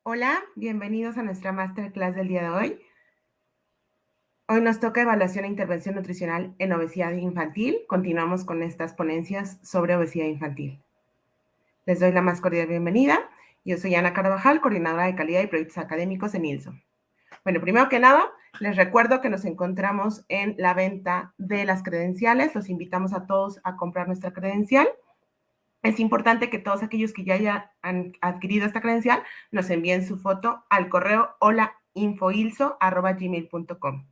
Hola, bienvenidos a nuestra masterclass del día de hoy. Hoy nos toca evaluación e intervención nutricional en obesidad infantil. Continuamos con estas ponencias sobre obesidad infantil. Les doy la más cordial bienvenida. Yo soy Ana Carvajal, coordinadora de calidad y proyectos académicos en INSO. Bueno, primero que nada, les recuerdo que nos encontramos en la venta de las credenciales. Los invitamos a todos a comprar nuestra credencial. Es importante que todos aquellos que ya hayan adquirido esta credencial nos envíen su foto al correo holainfoilso@gmail.com.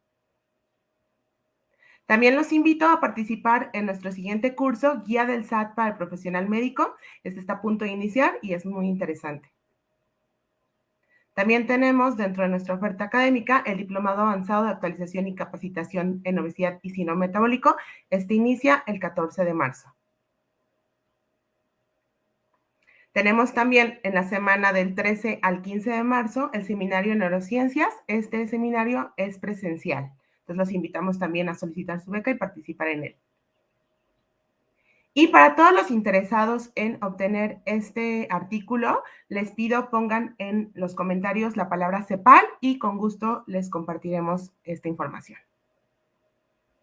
También los invito a participar en nuestro siguiente curso, Guía del SAT para el Profesional Médico. Este está a punto de iniciar y es muy interesante. También tenemos dentro de nuestra oferta académica el Diplomado Avanzado de Actualización y Capacitación en Obesidad y Síndrome Metabólico. Este inicia el 14 de marzo. Tenemos también en la semana del 13 al 15 de marzo el seminario en neurociencias. Este seminario es presencial. Entonces los invitamos también a solicitar su beca y participar en él. Y para todos los interesados en obtener este artículo, les pido pongan en los comentarios la palabra CEPAL y con gusto les compartiremos esta información.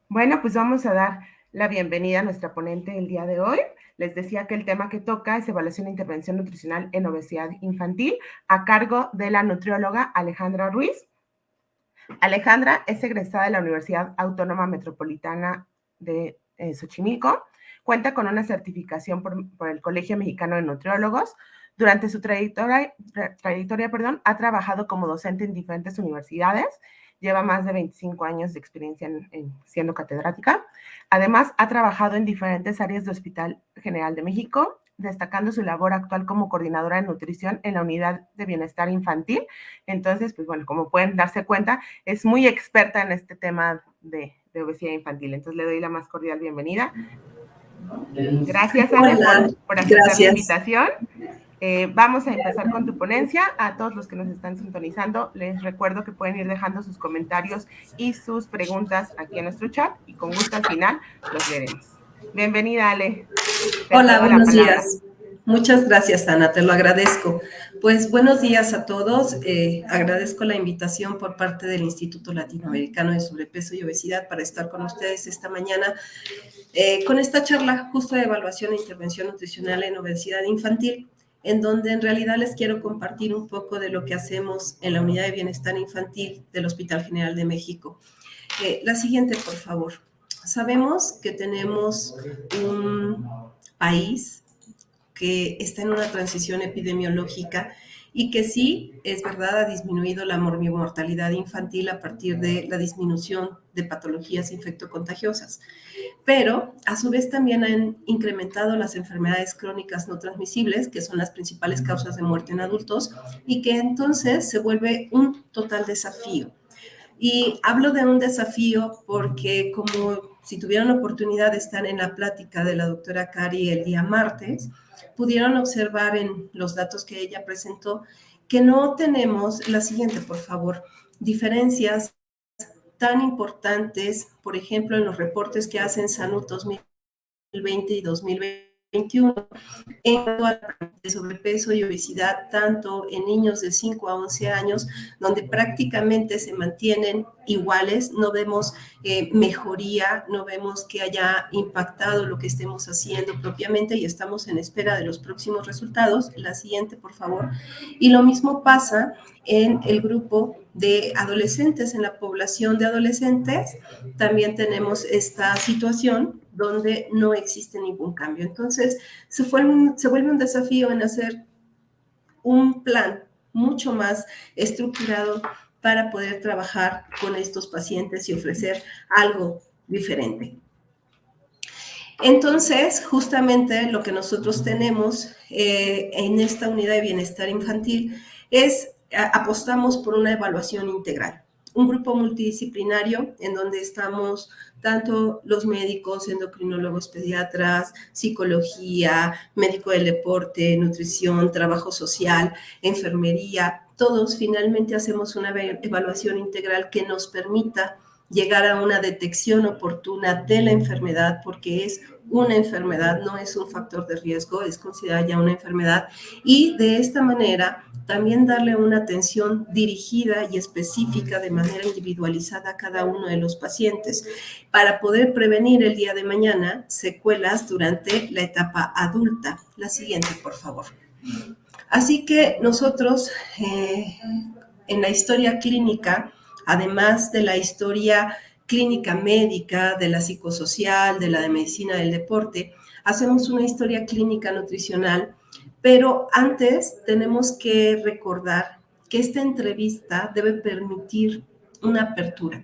Bueno, pues vamos a dar la bienvenida a nuestra ponente el día de hoy. Les decía que el tema que toca es evaluación e intervención nutricional en obesidad infantil a cargo de la nutrióloga Alejandra Ruiz. Alejandra es egresada de la Universidad Autónoma Metropolitana de Xochimilco. Cuenta con una certificación por el Colegio Mexicano de Nutriólogos. Durante su trayectoria, ha trabajado como docente en diferentes universidades. Lleva más de 25 años de experiencia siendo catedrática. Además, ha trabajado en diferentes áreas del Hospital General de México, destacando su labor actual como coordinadora de nutrición en la Unidad de Bienestar Infantil. Entonces, pues bueno, como pueden darse cuenta, es muy experta en este tema de obesidad infantil. Entonces, le doy la más cordial bienvenida. Gracias, Ale, por aceptar la invitación. Vamos a empezar con tu ponencia. A todos los que nos están sintonizando, les recuerdo que pueden ir dejando sus comentarios y sus preguntas aquí en nuestro chat y con gusto al final los leeremos. Bienvenida, Ale. Hola, buenos días. Muchas gracias, Ana, te lo agradezco. Pues buenos días a todos. Agradezco la invitación por parte del Instituto Latinoamericano de Sobrepeso y Obesidad para estar con ustedes esta mañana con esta charla justo de evaluación e intervención nutricional en obesidad infantil, en donde en realidad les quiero compartir un poco de lo que hacemos en la Unidad de Bienestar Infantil del Hospital General de México. La siguiente, por favor. Sabemos que tenemos un país que está en una transición epidemiológica y que sí, es verdad, ha disminuido la mortalidad infantil a partir de la disminución de patologías infectocontagiosas, pero a su vez también han incrementado las enfermedades crónicas no transmisibles, que son las principales causas de muerte en adultos, y que entonces se vuelve un total desafío. Y hablo de un desafío porque como si tuvieron la oportunidad de estar en la plática de la doctora Cari el día martes, pudieron observar en los datos que ella presentó que no tenemos, la siguiente por favor, diferencias tan importantes, por ejemplo, en los reportes que hacen Salud 2020 y 2021, en cuanto a sobrepeso y obesidad, tanto en niños de 5 a 11 años, donde prácticamente se mantienen iguales, no vemos mejoría, no vemos que haya impactado lo que estemos haciendo propiamente y estamos en espera de los próximos resultados. La siguiente, por favor. Y lo mismo pasa en el grupo de adolescentes, en la población de adolescentes, también tenemos esta situación donde no existe ningún cambio. Entonces, se vuelve un desafío en hacer un plan mucho más estructurado para poder trabajar con estos pacientes y ofrecer algo diferente. Entonces, justamente lo que nosotros tenemos en esta unidad de bienestar infantil es apostamos por una evaluación integral, un grupo multidisciplinario en donde estamos tanto los médicos, endocrinólogos, pediatras, psicología, médico del deporte, nutrición, trabajo social, enfermería, todos finalmente hacemos una evaluación integral que nos permita llegar a una detección oportuna de la enfermedad, porque es una enfermedad, no es un factor de riesgo, es considerada ya una enfermedad, y de esta manera también darle una atención dirigida y específica de manera individualizada a cada uno de los pacientes para poder prevenir el día de mañana secuelas durante la etapa adulta. La siguiente, por favor. Así que nosotros en la historia clínica, además de la historia clínica médica, de la psicosocial, de la de medicina del deporte, hacemos una historia clínica nutricional, pero antes tenemos que recordar que esta entrevista debe permitir una apertura,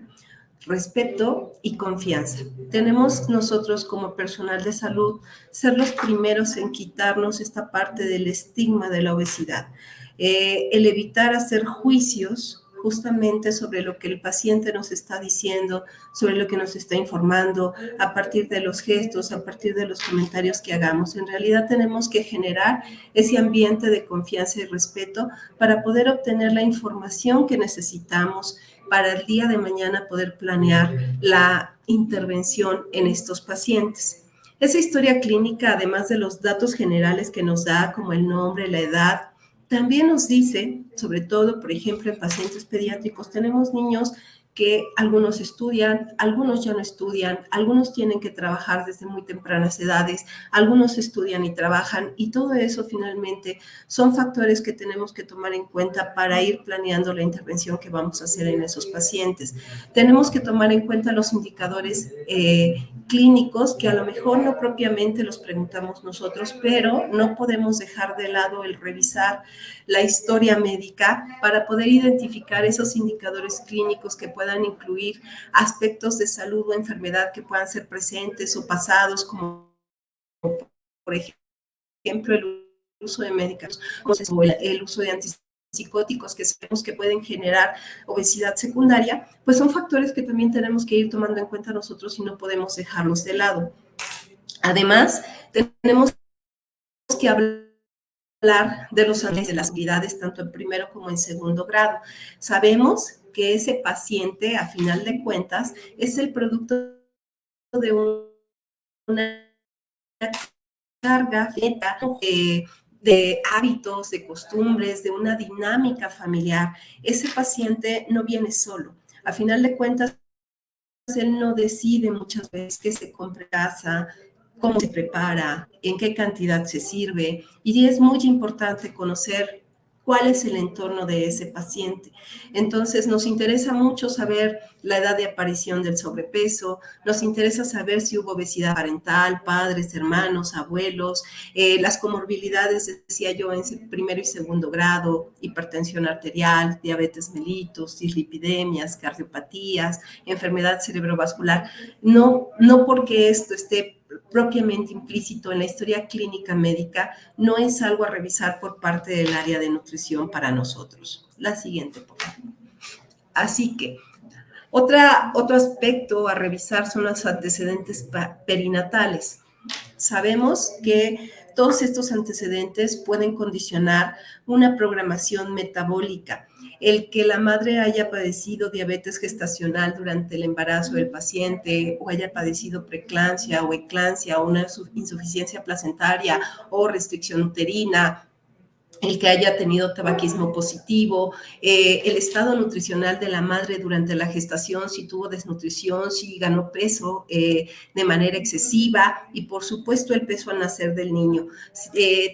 respeto y confianza. Tenemos nosotros como personal de salud ser los primeros en quitarnos esta parte del estigma de la obesidad, el evitar hacer juicios justamente sobre lo que el paciente nos está diciendo, sobre lo que nos está informando, a partir de los gestos, a partir de los comentarios que hagamos. En realidad tenemos que generar ese ambiente de confianza y respeto para poder obtener la información que necesitamos para el día de mañana poder planear la intervención en estos pacientes. Esa historia clínica, además de los datos generales que nos da, como el nombre, la edad, también nos dice, sobre todo, por ejemplo, en pacientes pediátricos, tenemos niños que algunos estudian, algunos ya no estudian, algunos tienen que trabajar desde muy tempranas edades, algunos estudian y trabajan, y todo eso finalmente son factores que tenemos que tomar en cuenta para ir planeando la intervención que vamos a hacer en esos pacientes. Tenemos que tomar en cuenta los indicadores clínicos que a lo mejor no propiamente los preguntamos nosotros, pero no podemos dejar de lado el revisar la historia médica para poder identificar esos indicadores clínicos que puedan incluir aspectos de salud o enfermedad que puedan ser presentes o pasados, como por ejemplo el uso de medicamentos, o el uso de antipsicóticos que sabemos que pueden generar obesidad secundaria, pues son factores que también tenemos que ir tomando en cuenta nosotros y no podemos dejarlos de lado. Además, tenemos que hablar de los análisis de las habilidades tanto en primero como en segundo grado. Sabemos que ese paciente, a final de cuentas, es el producto de una carga de hábitos, de costumbres, de una dinámica familiar. Ese paciente no viene solo. A final de cuentas, él no decide muchas veces qué se compra en casa, cómo se prepara, en qué cantidad se sirve, y es muy importante conocer cuál es el entorno de ese paciente. Entonces, nos interesa mucho saber la edad de aparición del sobrepeso, nos interesa saber si hubo obesidad parental, padres, hermanos, abuelos, las comorbilidades, decía yo, en primero y segundo grado, hipertensión arterial, diabetes mellitus, dislipidemias, cardiopatías, enfermedad cerebrovascular. No porque esto esté propiamente implícito en la historia clínica médica, no es algo a revisar por parte del área de nutrición para nosotros. La siguiente, por favor. Así que, otro aspecto a revisar son los antecedentes perinatales. Sabemos que todos estos antecedentes pueden condicionar una programación metabólica. El que la madre haya padecido diabetes gestacional durante el embarazo del paciente o haya padecido preeclampsia o eclampsia o una insuficiencia placentaria o restricción uterina, el que haya tenido tabaquismo positivo, el estado nutricional de la madre durante la gestación, si tuvo desnutrición, si ganó peso de manera excesiva y por supuesto el peso al nacer del niño.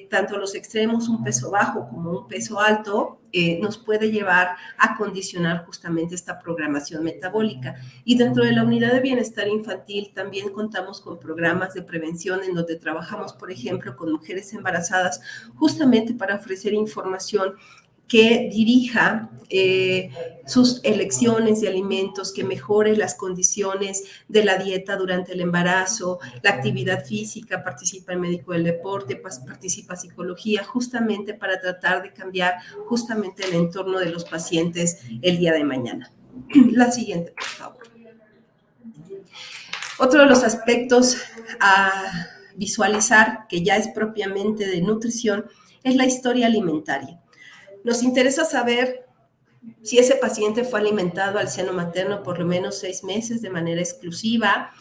Tanto los extremos, un peso bajo como un peso alto, nos puede llevar a condicionar justamente esta programación metabólica. Y dentro de la unidad de bienestar infantil también contamos con programas de prevención en donde trabajamos, por ejemplo, con mujeres embarazadas justamente para ofrecer información que dirija sus elecciones de alimentos, que mejore las condiciones de la dieta durante el embarazo, la actividad física, participa el médico del deporte, participa psicología, justamente para tratar de cambiar justamente el entorno de los pacientes el día de mañana. La siguiente, por favor. Otro de los aspectos a visualizar, que ya es propiamente de nutrición, es la historia alimentaria. Nos interesa saber si ese paciente fue alimentado al seno materno por lo menos 6 meses de manera exclusiva,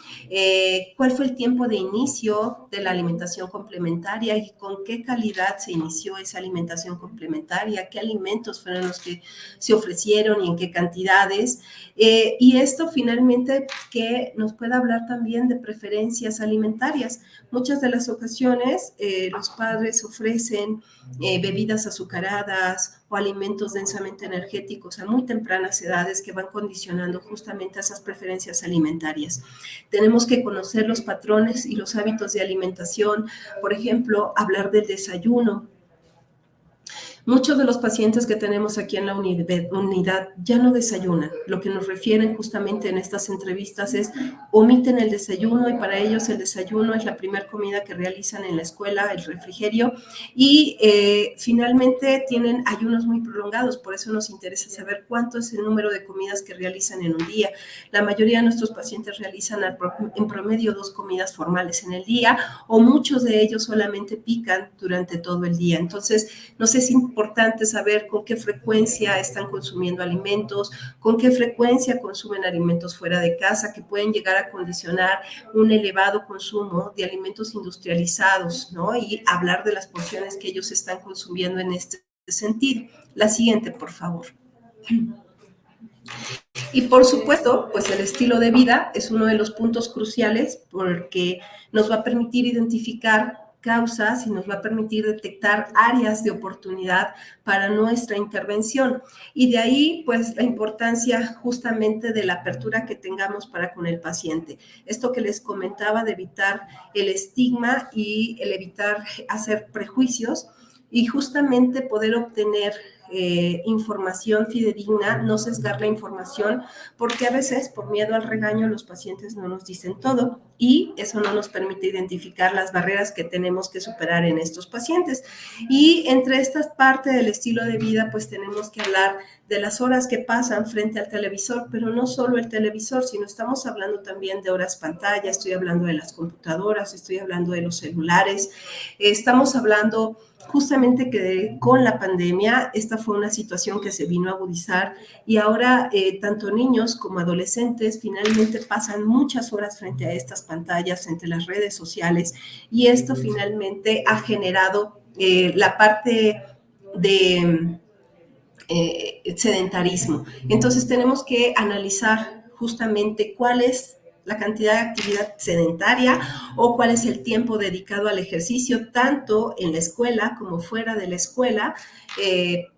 cuál fue el tiempo de inicio de la alimentación complementaria y con qué calidad se inició esa alimentación complementaria, qué alimentos fueron los que se ofrecieron y en qué cantidades. Y esto finalmente que nos pueda hablar también de preferencias alimentarias. Muchas de las ocasiones los padres ofrecen bebidas azucaradas o alimentos densamente energéticos a muy tempranas edades que van condicionando justamente esas preferencias alimentarias. Tenemos que conocer los patrones y los hábitos de alimentación, por ejemplo, hablar del desayuno. Muchos de los pacientes que tenemos aquí en la unidad ya no desayunan. Lo que nos refieren justamente en estas entrevistas es omiten el desayuno y para ellos el desayuno es la primera comida que realizan en la escuela, el refrigerio, y finalmente tienen ayunos muy prolongados. Por eso nos interesa saber cuánto es el número de comidas que realizan en un día. La mayoría de nuestros pacientes realizan en promedio 2 comidas formales en el día o muchos de ellos solamente pican durante todo el día. Entonces, no sé si importante saber con qué frecuencia están consumiendo alimentos, con qué frecuencia consumen alimentos fuera de casa, que pueden llegar a condicionar un elevado consumo de alimentos industrializados, ¿no? Y hablar de las porciones que ellos están consumiendo en este sentido. La siguiente, por favor. Y por supuesto, pues el estilo de vida es uno de los puntos cruciales porque nos va a permitir identificar causas y nos va a permitir detectar áreas de oportunidad para nuestra intervención. Y de ahí, pues, la importancia justamente de la apertura que tengamos para con el paciente. Esto que les comentaba de evitar el estigma y el evitar hacer prejuicios y justamente poder obtener información fidedigna, no sesgar la información, porque a veces por miedo al regaño los pacientes no nos dicen todo y eso no nos permite identificar las barreras que tenemos que superar en estos pacientes. Y entre estas partes del estilo de vida, pues tenemos que hablar de las horas que pasan frente al televisor, pero no solo el televisor, sino estamos hablando también de horas pantalla, estoy hablando de las computadoras, estoy hablando de los celulares, estamos hablando justamente que con la pandemia esta fue una situación que se vino a agudizar y ahora tanto niños como adolescentes finalmente pasan muchas horas frente a estas pantallas, frente a las redes sociales y esto finalmente ha generado la parte de sedentarismo. Entonces tenemos que analizar justamente cuál es la cantidad de actividad sedentaria o cuál es el tiempo dedicado al ejercicio, tanto en la escuela como fuera de la escuela,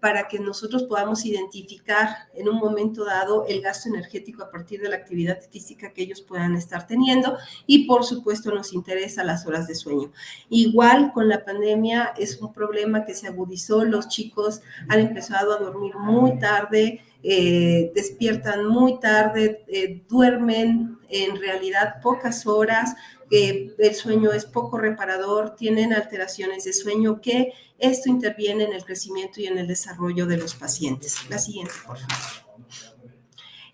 para que nosotros podamos identificar en un momento dado el gasto energético a partir de la actividad física que ellos puedan estar teniendo y por supuesto nos interesa las horas de sueño. Igual con la pandemia es un problema que se agudizó, los chicos han empezado a dormir muy tarde, despiertan muy tarde, duermen en realidad pocas horas, el sueño es poco reparador, tienen alteraciones de sueño que esto interviene en el crecimiento y en el desarrollo de los pacientes. La siguiente, por favor.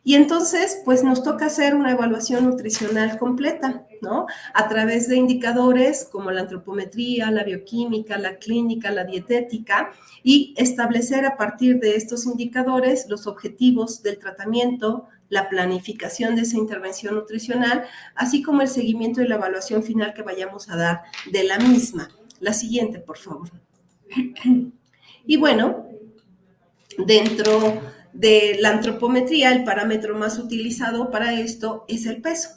Y entonces, pues nos toca hacer una evaluación nutricional completa, ¿no? A través de indicadores como la antropometría, la bioquímica, la clínica, la dietética, y establecer a partir de estos indicadores los objetivos del tratamiento, la planificación de esa intervención nutricional, así como el seguimiento y la evaluación final que vayamos a dar de la misma. La siguiente, por favor. Y bueno, dentro de la antropometría, el parámetro más utilizado para esto es el peso.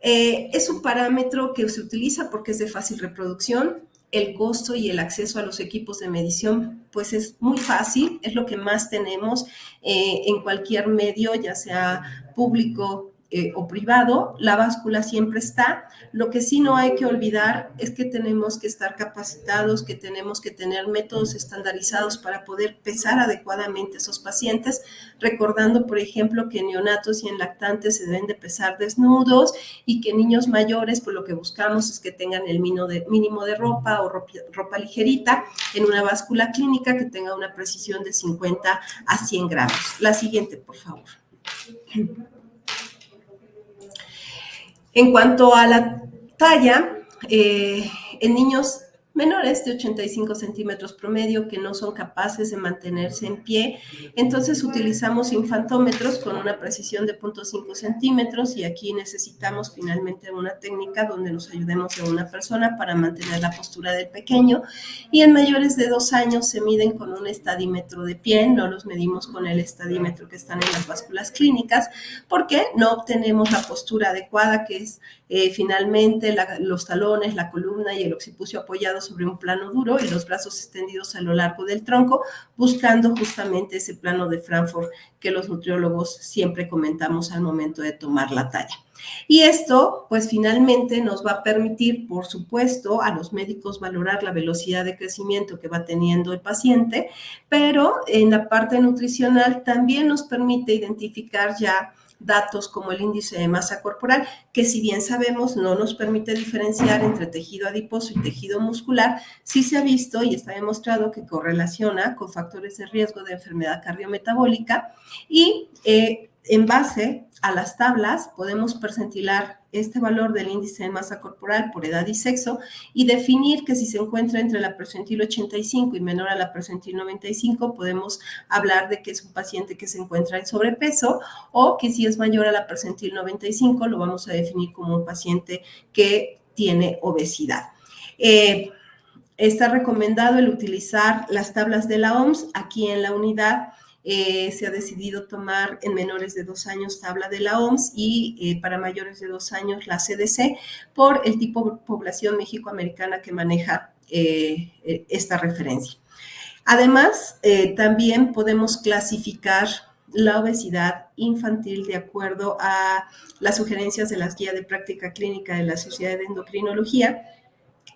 Es un parámetro que se utiliza porque es de fácil reproducción. El costo y el acceso a los equipos de medición, pues es muy fácil, es lo que más tenemos en cualquier medio, ya sea público o privado, la báscula siempre está. Lo que sí no hay que olvidar es que tenemos que estar capacitados, que tenemos que tener métodos estandarizados para poder pesar adecuadamente a esos pacientes, recordando, por ejemplo, que en neonatos y en lactantes se deben de pesar desnudos y que niños mayores, pues lo que buscamos es que tengan el mínimo de ropa o ropa ligerita en una báscula clínica que tenga una precisión de 50 a 100 gramos. La siguiente, por favor. En cuanto a la talla, en niños menores de 85 centímetros promedio que no son capaces de mantenerse en pie. Entonces utilizamos infantómetros con una precisión de 0.5 centímetros y aquí necesitamos finalmente una técnica donde nos ayudemos a una persona para mantener la postura del pequeño. Y en mayores de 2 años se miden con un estadímetro de pie, no los medimos con el estadímetro que están en las básculas clínicas, porque no obtenemos la postura adecuada, que es finalmente los talones, la columna y el occipucio apoyados sobre un plano duro y los brazos extendidos a lo largo del tronco, buscando justamente ese plano de Frankfurt que los nutriólogos siempre comentamos al momento de tomar la talla. Y esto, pues finalmente nos va a permitir, por supuesto, a los médicos valorar la velocidad de crecimiento que va teniendo el paciente, pero en la parte nutricional también nos permite identificar ya datos como el índice de masa corporal, que si bien sabemos no nos permite diferenciar entre tejido adiposo y tejido muscular, sí se ha visto y está demostrado que correlaciona con factores de riesgo de enfermedad cardiometabólica y en base a las tablas podemos percentilar este valor del índice de masa corporal por edad y sexo y definir que si se encuentra entre la percentil 85 y menor a la percentil 95, podemos hablar de que es un paciente que se encuentra en sobrepeso, o que si es mayor a la percentil 95, lo vamos a definir como un paciente que tiene obesidad. Está recomendado el utilizar las tablas de la OMS. Aquí en la unidad se ha decidido tomar en menores de 2 años tabla de la OMS y para mayores de 2 años la CDC por el tipo de población mexicoamericana que maneja esta referencia. Además, también podemos clasificar la obesidad infantil de acuerdo a las sugerencias de la guía de práctica clínica de la Sociedad de Endocrinología,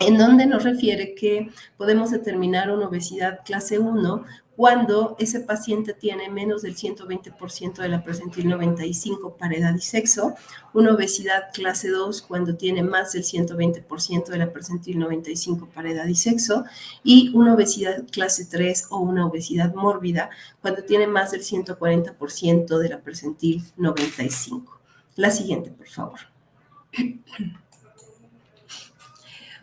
en donde nos refiere que podemos determinar una obesidad clase 1 cuando ese paciente tiene menos del 120% de la percentil 95 para edad y sexo, una obesidad clase 2 cuando tiene más del 120% de la percentil 95 para edad y sexo, y una obesidad clase 3 o una obesidad mórbida cuando tiene más del 140% de la percentil 95. La siguiente, por favor.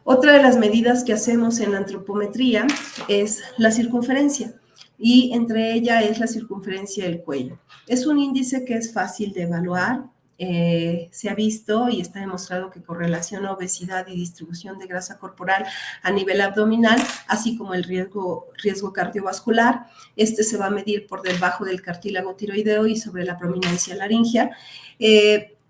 Otra de las medidas que hacemos en la antropometría es la circunferencia, y entre ella es la circunferencia del cuello. Es un índice que es fácil de evaluar, se ha visto y está demostrado que correlaciona obesidad y distribución de grasa corporal a nivel abdominal, así como el riesgo cardiovascular. Este se va a medir por debajo del cartílago tiroideo y sobre la prominencia laringea.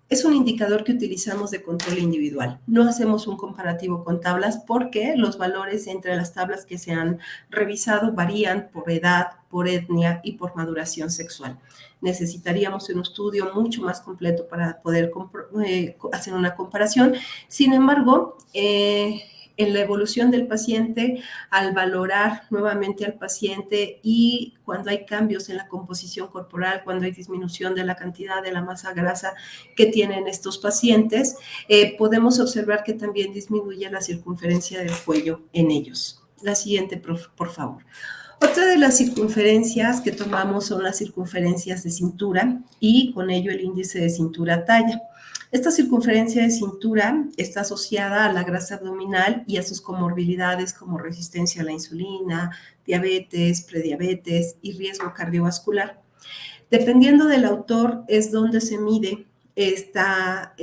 Es un indicador que utilizamos de control individual. No hacemos un comparativo con tablas porque los valores entre las tablas que se han revisado varían por edad, por etnia y por maduración sexual. Necesitaríamos un estudio mucho más completo para poder hacer una comparación. Sin embargo, en la evolución del paciente, al valorar nuevamente al paciente y cuando hay cambios en la composición corporal, cuando hay disminución de la cantidad de la masa grasa que tienen estos pacientes, podemos observar que también disminuye la circunferencia del cuello en ellos. La siguiente, por favor. Otra de las circunferencias que tomamos son las circunferencias de cintura y con ello el índice de cintura-talla. Esta circunferencia de cintura está asociada a la grasa abdominal y a sus comorbilidades como resistencia a la insulina, diabetes, prediabetes y riesgo cardiovascular. Dependiendo del autor es donde se mide esta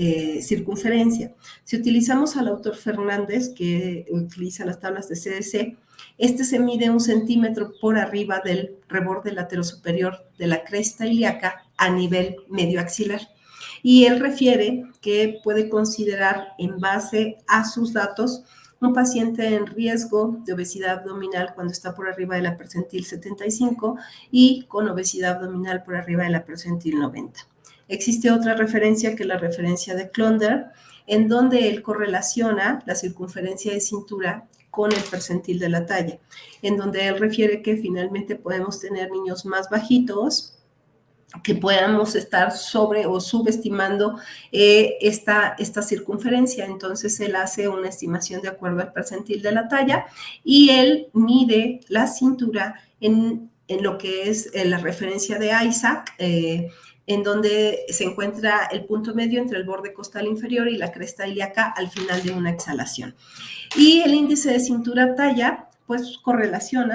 circunferencia. Si utilizamos al autor Fernández, que utiliza las tablas de CDC, este se mide 1 centímetro por arriba del reborde lateral superior de la cresta ilíaca a nivel medio axilar. Y él refiere que puede considerar en base a sus datos un paciente en riesgo de obesidad abdominal cuando está por arriba de la percentil 75 y con obesidad abdominal por arriba de la percentil 90. Existe otra referencia que es la referencia de Klonder, en donde él correlaciona la circunferencia de cintura con el percentil de la talla, en donde él refiere que finalmente podemos tener niños más bajitos, que podamos estar sobre o subestimando esta circunferencia. Entonces, él hace una estimación de acuerdo al percentil de la talla y él mide la cintura en lo que es la referencia de Isaac, en donde se encuentra el punto medio entre el borde costal inferior y la cresta ilíaca al final de una exhalación. Y el índice de cintura-talla, pues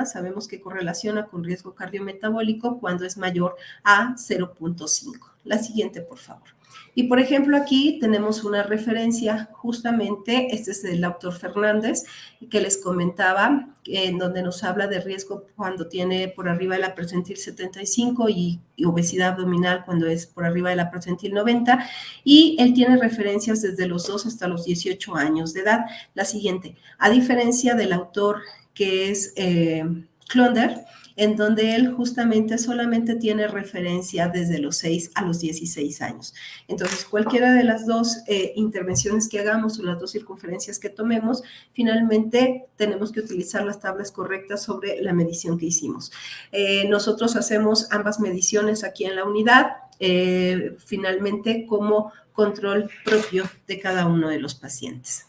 sabemos que correlaciona con riesgo cardiometabólico cuando es mayor a 0.5. La siguiente, por favor. Y por ejemplo, aquí tenemos una referencia, justamente, este es del autor Fernández, que les comentaba, en donde nos habla de riesgo cuando tiene por arriba de la percentil 75 y obesidad abdominal cuando es por arriba de la percentil 90, y él tiene referencias desde los 2 hasta los 18 años de edad. La siguiente, a diferencia del autor que es Klonder, en donde él justamente solamente tiene referencia desde los 6 a los 16 años. Entonces, cualquiera de las dos intervenciones que hagamos o las dos circunferencias que tomemos, finalmente tenemos que utilizar las tablas correctas sobre la medición que hicimos. Nosotros hacemos ambas mediciones aquí en la unidad, finalmente como control propio de cada uno de los pacientes.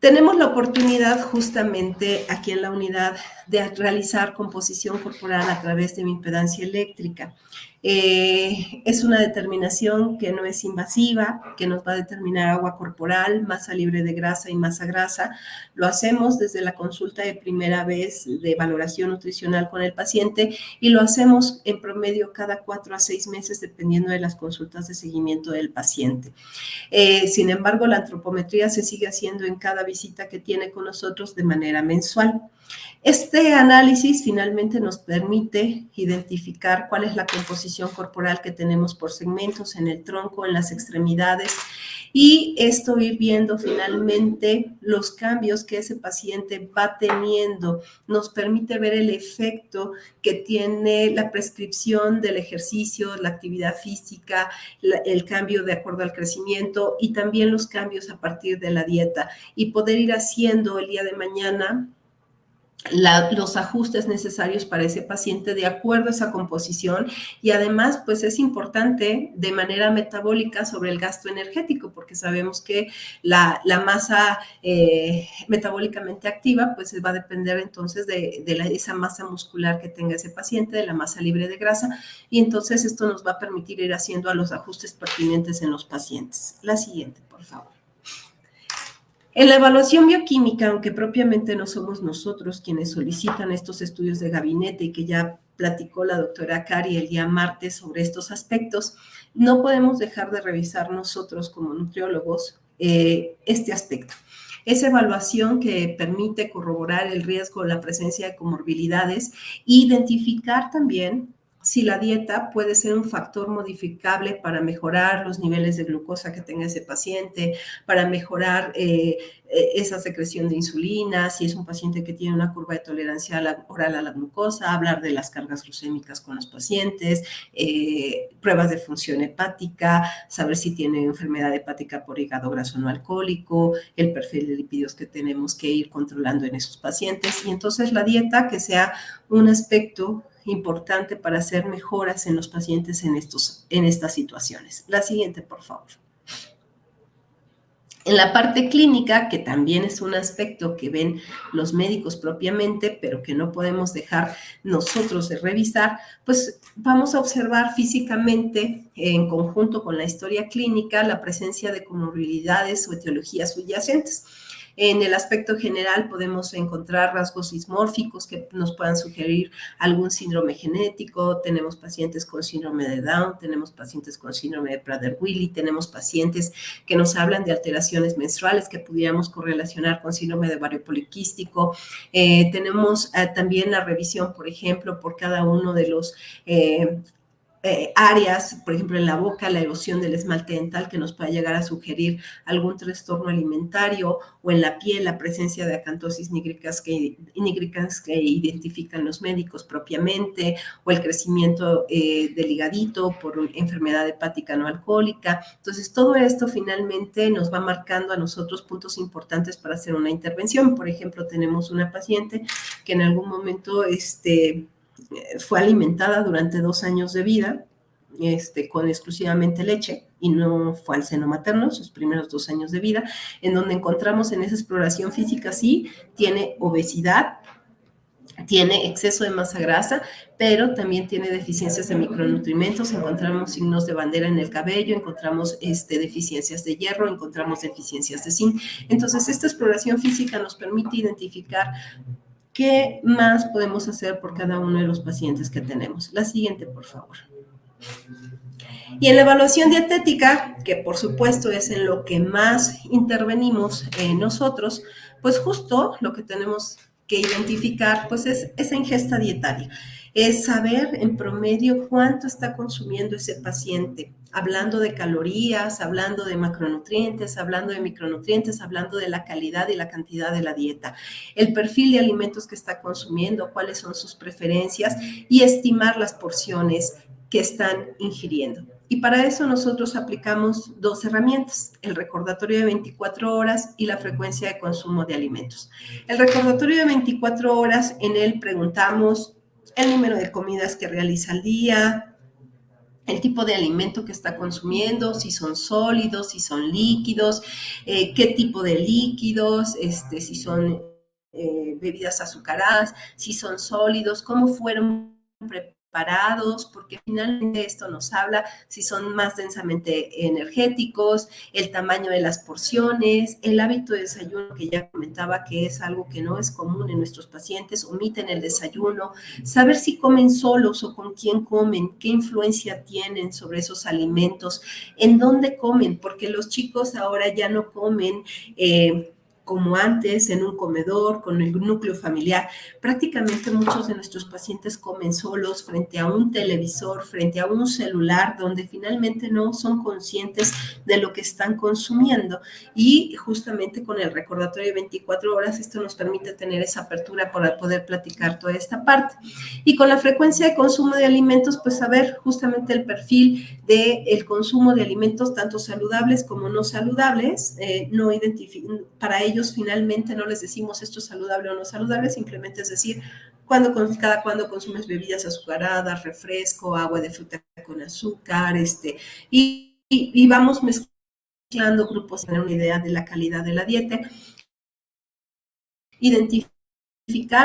Tenemos la oportunidad justamente aquí en la unidad de realizar composición corporal a través de impedancia eléctrica. Es una determinación que no es invasiva, que nos va a determinar agua corporal, masa libre de grasa y masa grasa. Lo hacemos desde la consulta de primera vez de valoración nutricional con el paciente y lo hacemos en promedio cada 4 a 6 meses dependiendo de las consultas de seguimiento del paciente. Sin embargo, la antropometría se sigue haciendo en cada visita que tiene con nosotros de manera mensual. Este análisis finalmente nos permite identificar cuál es la composición corporal que tenemos por segmentos en el tronco, en las extremidades, y esto ir viendo finalmente los cambios que ese paciente va teniendo. Nos permite ver el efecto que tiene la prescripción del ejercicio, la actividad física, el cambio de acuerdo al crecimiento y también los cambios a partir de la dieta, y poder ir haciendo el día de mañana los ajustes necesarios para ese paciente de acuerdo a esa composición. Y además, pues es importante de manera metabólica sobre el gasto energético, porque sabemos que la masa metabólicamente activa, pues va a depender entonces de esa masa muscular que tenga ese paciente, de la masa libre de grasa, y entonces esto nos va a permitir ir haciendo a los ajustes pertinentes en los pacientes. La siguiente, por favor. En la evaluación bioquímica, aunque propiamente no somos nosotros quienes solicitan estos estudios de gabinete y que ya platicó la doctora Cari el día martes sobre estos aspectos, no podemos dejar de revisar nosotros como nutriólogos este aspecto. Esa evaluación que permite corroborar el riesgo o la presencia de comorbilidades e identificar también si la dieta puede ser un factor modificable para mejorar los niveles de glucosa que tenga ese paciente, para mejorar esa secreción de insulina, si es un paciente que tiene una curva de tolerancia oral a la glucosa, hablar de las cargas glucémicas con los pacientes, pruebas de función hepática, saber si tiene enfermedad hepática por hígado graso no alcohólico, el perfil de lípidos que tenemos que ir controlando en esos pacientes, y entonces la dieta que sea un aspecto importante para hacer mejoras en los pacientes en estas situaciones. La siguiente, por favor. En la parte clínica, que también es un aspecto que ven los médicos propiamente, pero que no podemos dejar nosotros de revisar, pues vamos a observar físicamente, en conjunto con la historia clínica, la presencia de comorbilidades o etiologías subyacentes. En el aspecto general podemos encontrar rasgos dismórficos que nos puedan sugerir algún síndrome genético. Tenemos pacientes con síndrome de Down, tenemos pacientes con síndrome de Prader-Willi, tenemos pacientes que nos hablan de alteraciones menstruales que pudiéramos correlacionar con síndrome de ovario poliquístico. Tenemos también la revisión, por ejemplo, por cada uno de los áreas, por ejemplo, en la boca, la erosión del esmalte dental que nos pueda llegar a sugerir algún trastorno alimentario, o en la piel, la presencia de acantosis nígricas que identifican los médicos propiamente, o el crecimiento del higadito por enfermedad hepática no alcohólica. Entonces, todo esto finalmente nos va marcando a nosotros puntos importantes para hacer una intervención. Por ejemplo, tenemos una paciente que en algún momento fue alimentada durante 2 años de vida con exclusivamente leche y no fue al seno materno, sus primeros 2 años de vida, en donde encontramos en esa exploración física, sí, tiene obesidad, tiene exceso de masa grasa, pero también tiene deficiencias de micronutrientes, encontramos signos de bandera en el cabello, encontramos deficiencias de hierro, encontramos deficiencias de zinc. Entonces, esta exploración física nos permite identificar qué más podemos hacer por cada uno de los pacientes que tenemos. La siguiente, por favor. Y en la evaluación dietética, que por supuesto es en lo que más intervenimos nosotros, pues justo lo que tenemos que identificar pues es esa ingesta dietaria, es saber en promedio cuánto está consumiendo ese paciente, hablando de calorías, hablando de macronutrientes, hablando de micronutrientes, hablando de la calidad y la cantidad de la dieta, el perfil de alimentos que está consumiendo, cuáles son sus preferencias y estimar las porciones que están ingiriendo. Y para eso nosotros aplicamos dos herramientas, el recordatorio de 24 horas y la frecuencia de consumo de alimentos. El recordatorio de 24 horas, en él preguntamos el número de comidas que realiza al día, el tipo de alimento que está consumiendo, si son sólidos, si son líquidos, qué tipo de líquidos, si son bebidas azucaradas, si son sólidos, cómo fueron preparados, porque finalmente esto nos habla si son más densamente energéticos, el tamaño de las porciones, el hábito de desayuno que ya comentaba que es algo que no es común en nuestros pacientes, omiten el desayuno, saber si comen solos o con quién comen, qué influencia tienen sobre esos alimentos, en dónde comen, porque los chicos ahora ya no comen como antes, en un comedor, con el núcleo familiar. Prácticamente muchos de nuestros pacientes comen solos frente a un televisor, frente a un celular, donde finalmente no son conscientes de lo que están consumiendo. Y justamente con el recordatorio de 24 horas, esto nos permite tener esa apertura para poder platicar toda esta parte. Y con la frecuencia de consumo de alimentos, pues saber justamente el perfil del consumo de alimentos, tanto saludables como no saludables, para ellos finalmente no les decimos esto es saludable o no saludable, simplemente es decir, cada cuando consumes bebidas azucaradas, refresco, agua de fruta con azúcar, y vamos mezclando grupos para tener una idea de la calidad de la dieta. Identificar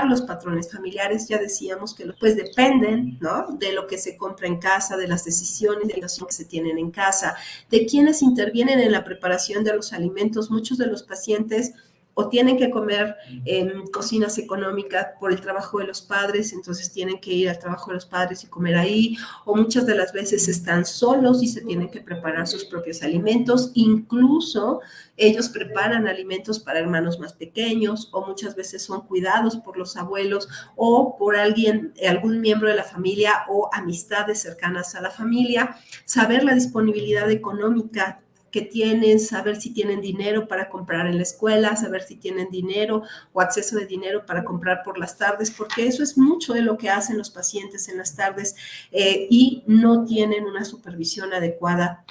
los patrones familiares, ya decíamos que pues dependen, ¿no?, de lo que se compra en casa, de las decisiones de educación que se tienen en casa, de quienes intervienen en la preparación de los alimentos. Muchos de los pacientes o tienen que comer en cocinas económicas por el trabajo de los padres, entonces tienen que ir al trabajo de los padres y comer ahí, o muchas de las veces están solos y se tienen que preparar sus propios alimentos, incluso ellos preparan alimentos para hermanos más pequeños, o muchas veces son cuidados por los abuelos o por algún miembro de la familia o amistades cercanas a la familia. Saber la disponibilidad económica que tienen, saber si tienen dinero para comprar en la escuela, saber si tienen dinero o acceso de dinero para comprar por las tardes, porque eso es mucho de lo que hacen los pacientes en las tardes y no tienen una supervisión adecuada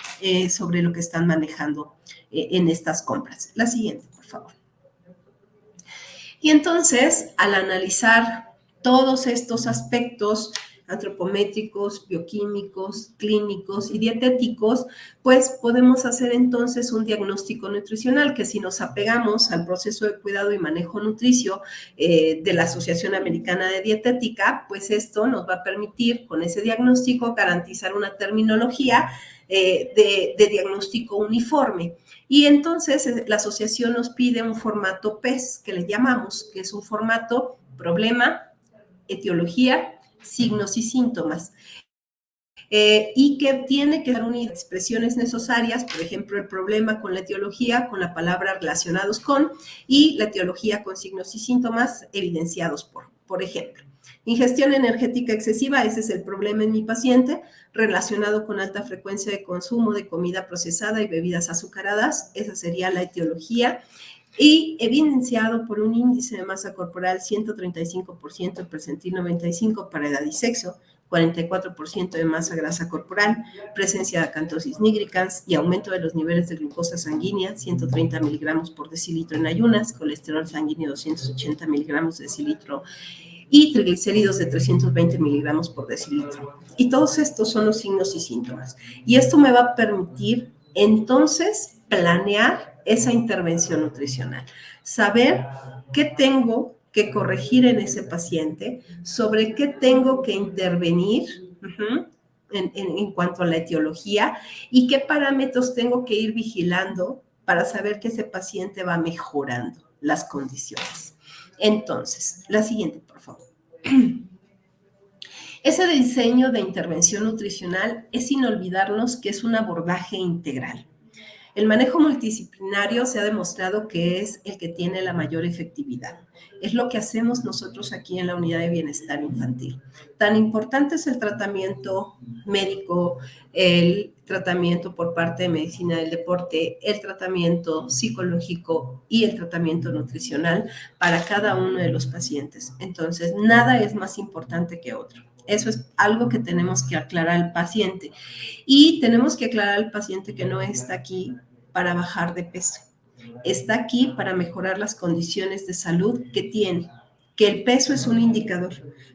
sobre lo que están manejando en estas compras. La siguiente, por favor. Y entonces, al analizar todos estos aspectos antropométricos, bioquímicos, clínicos y dietéticos, pues podemos hacer entonces un diagnóstico nutricional que si nos apegamos al proceso de cuidado y manejo nutricio de la Asociación Americana de Dietética, pues esto nos va a permitir con ese diagnóstico garantizar una terminología de diagnóstico uniforme. Y entonces la asociación nos pide un formato PES, que le llamamos, que es un formato problema, etiología, signos y síntomas. Y que tiene que dar unas expresiones necesarias, por ejemplo, el problema con la etiología, con la palabra relacionados con, y la etiología con signos y síntomas evidenciados por ejemplo. Ingestión energética excesiva, ese es el problema en mi paciente, relacionado con alta frecuencia de consumo de comida procesada y bebidas azucaradas, esa sería la etiología, y evidenciado por un índice de masa corporal 135%, el percentil 95 para edad y sexo, 44% de masa grasa corporal, presencia de acantosis nigricans y aumento de los niveles de glucosa sanguínea, 130 miligramos por decilitro en ayunas, colesterol sanguíneo 280 miligramos de decilitro y triglicéridos de 320 miligramos por decilitro. Y todos estos son los signos y síntomas. Y esto me va a permitir entonces planear esa intervención nutricional, saber qué tengo que corregir en ese paciente, sobre qué tengo que intervenir en cuanto a la etiología y qué parámetros tengo que ir vigilando para saber que ese paciente va mejorando las condiciones. Entonces, la siguiente, por favor. Ese diseño de intervención nutricional es sin olvidarnos que es un abordaje integral. El manejo multidisciplinario se ha demostrado que es el que tiene la mayor efectividad. Es lo que hacemos nosotros aquí en la Unidad de Bienestar Infantil. Tan importante es el tratamiento médico, el tratamiento por parte de medicina del deporte, el tratamiento psicológico y el tratamiento nutricional para cada uno de los pacientes. Entonces, nada es más importante que otro. Eso es algo que tenemos que aclarar al paciente. Y tenemos que aclarar al paciente que no está aquí para bajar de peso. Está aquí para mejorar las condiciones de salud que tiene. Que el peso es un indicador,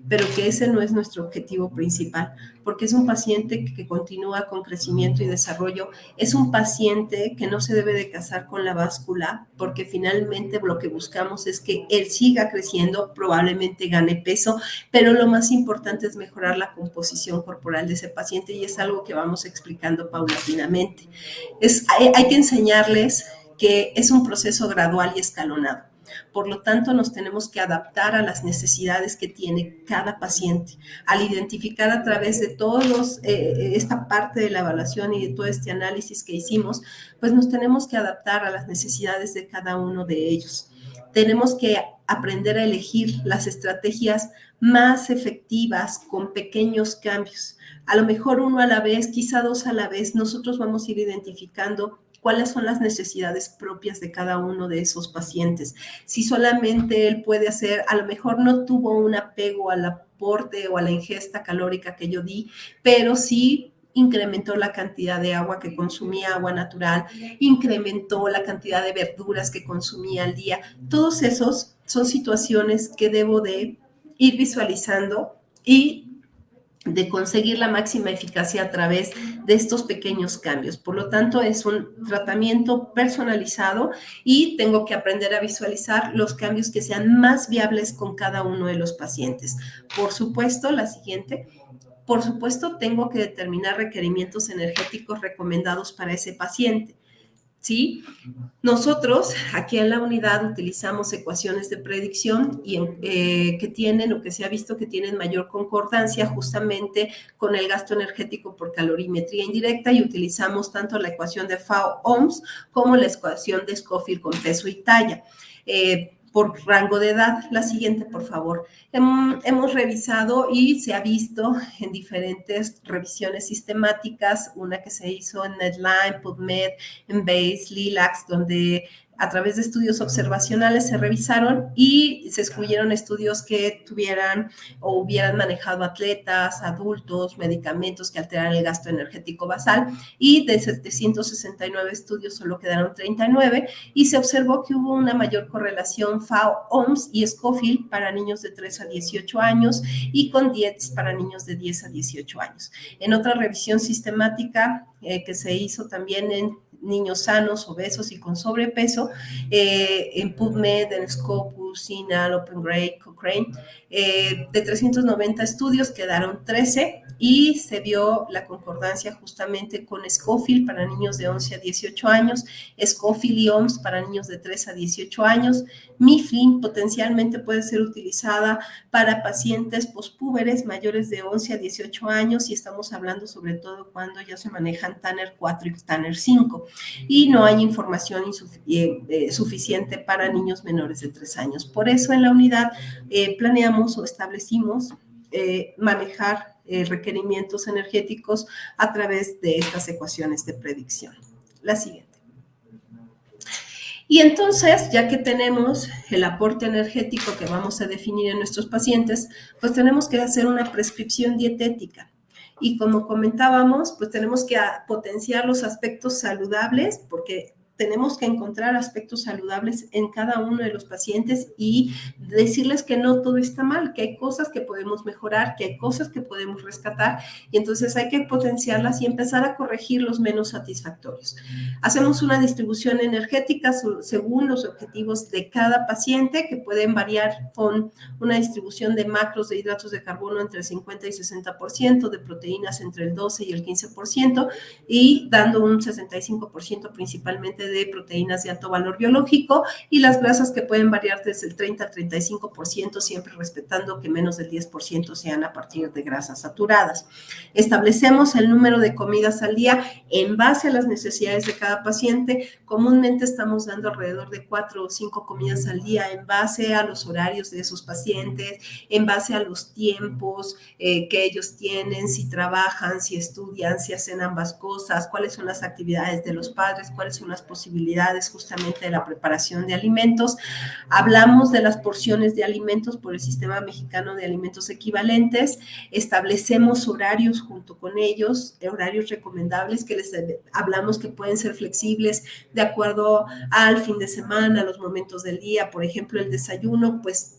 pero que ese no es nuestro objetivo principal, porque es un paciente que continúa con crecimiento y desarrollo, es un paciente que no se debe de casar con la báscula, porque finalmente lo que buscamos es que él siga creciendo, probablemente gane peso, pero lo más importante es mejorar la composición corporal de ese paciente y es algo que vamos explicando paulatinamente. Hay que enseñarles que es un proceso gradual y escalonado. Por lo tanto, nos tenemos que adaptar a las necesidades que tiene cada paciente. Al identificar a través de todos esta parte de la evaluación y de todo este análisis que hicimos, pues nos tenemos que adaptar a las necesidades de cada uno de ellos. Tenemos que aprender a elegir las estrategias más efectivas con pequeños cambios. A lo mejor uno a la vez, quizá dos a la vez, nosotros vamos a ir identificando cuáles son las necesidades propias de cada uno de esos pacientes. Si solamente él puede hacer, a lo mejor no tuvo un apego al aporte o a la ingesta calórica que yo di, pero sí incrementó la cantidad de agua que consumía, agua natural, incrementó la cantidad de verduras que consumía al día. Todos esos son situaciones que debo de ir visualizando y de conseguir la máxima eficacia a través de estos pequeños cambios. Por lo tanto, es un tratamiento personalizado y tengo que aprender a visualizar los cambios que sean más viables con cada uno de los pacientes. Por supuesto, la siguiente. Por supuesto, tengo que determinar requerimientos energéticos recomendados para ese paciente. ¿Sí? Nosotros aquí en la unidad utilizamos ecuaciones de predicción y que tienen o que se ha visto que tienen mayor concordancia justamente con el gasto energético por calorimetría indirecta y utilizamos tanto la ecuación de FAO-OMS como la ecuación de Scofield con peso y talla. Por rango de edad. La siguiente, por favor. Hemos revisado y se ha visto en diferentes revisiones sistemáticas, una que se hizo en Medline, PubMed, en Bayes, Lilacs, donde a través de estudios observacionales se revisaron y se excluyeron estudios que tuvieran o hubieran manejado atletas, adultos, medicamentos que alteraran el gasto energético basal y de 769 estudios solo quedaron 39 y se observó que hubo una mayor correlación FAO-OMS y Scofield para niños de 3 a 18 años y con Dietz para niños de 10 a 18 años. En otra revisión sistemática que se hizo también en niños sanos, obesos y con sobrepeso, en PubMed, en Scopus, CINAHL, OpenGrade, Cochrane, de 390 estudios quedaron 13 y se vio la concordancia justamente con Scofield para niños de 11 a 18 años, Scofield y OMS para niños de 3 a 18 años, Mifflin potencialmente puede ser utilizada para pacientes pospúberes mayores de 11 a 18 años y estamos hablando sobre todo cuando ya se manejan Tanner 4 y Tanner 5 y no hay información suficiente para niños menores de 3 años. Por eso en la unidad planeamos o establecimos manejar requerimientos energéticos a través de estas ecuaciones de predicción. La siguiente. Y entonces, ya que tenemos el aporte energético que vamos a definir en nuestros pacientes, pues tenemos que hacer una prescripción dietética. Y como comentábamos, pues tenemos que potenciar los aspectos saludables, porque tenemos que encontrar aspectos saludables en cada uno de los pacientes y decirles que no todo está mal, que hay cosas que podemos mejorar, que hay cosas que podemos rescatar, y entonces hay que potenciarlas y empezar a corregir los menos satisfactorios. Hacemos una distribución energética según los objetivos de cada paciente, que pueden variar con una distribución de macros de hidratos de carbono entre el 50 y 60%, de proteínas entre el 12 y el 15%, y dando un 65% principalmente de proteínas de alto valor biológico, y las grasas que pueden variar desde el 30 al 35%, siempre respetando que menos del 10% sean a partir de grasas saturadas. Establecemos el número de comidas al día en base a las necesidades de cada paciente. Comúnmente estamos dando alrededor de 4 o 5 comidas al día en base a los horarios de esos pacientes, en base a los tiempos que ellos tienen, si trabajan, si estudian, si hacen ambas cosas, cuáles son las actividades de los padres, cuáles son las posibilidades justamente de la preparación de alimentos. Hablamos de las porciones de alimentos por el Sistema Mexicano de Alimentos Equivalentes, establecemos horarios junto con ellos, horarios recomendables que les hablamos que pueden ser flexibles de acuerdo al fin de semana, a los momentos del día. Por ejemplo, el desayuno, pues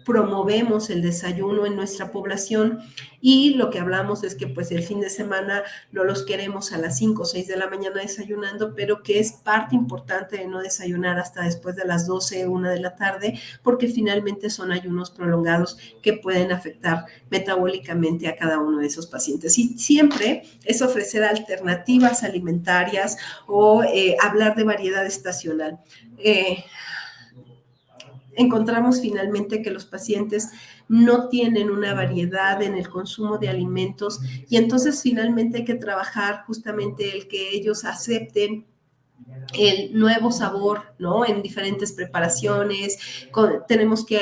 promovemos el desayuno en nuestra población, y lo que hablamos es que pues el fin de semana no los queremos a las 5 o 6 de la mañana desayunando, pero que es parte importante de no desayunar hasta después de las 12 o 1 de la tarde, porque finalmente son ayunos prolongados que pueden afectar metabólicamente a cada uno de esos pacientes. Y siempre es ofrecer alternativas alimentarias o hablar de variedad estacional. Encontramos finalmente que los pacientes no tienen una variedad en el consumo de alimentos, y entonces finalmente hay que trabajar justamente el que ellos acepten el nuevo sabor, ¿no? En diferentes preparaciones, tenemos que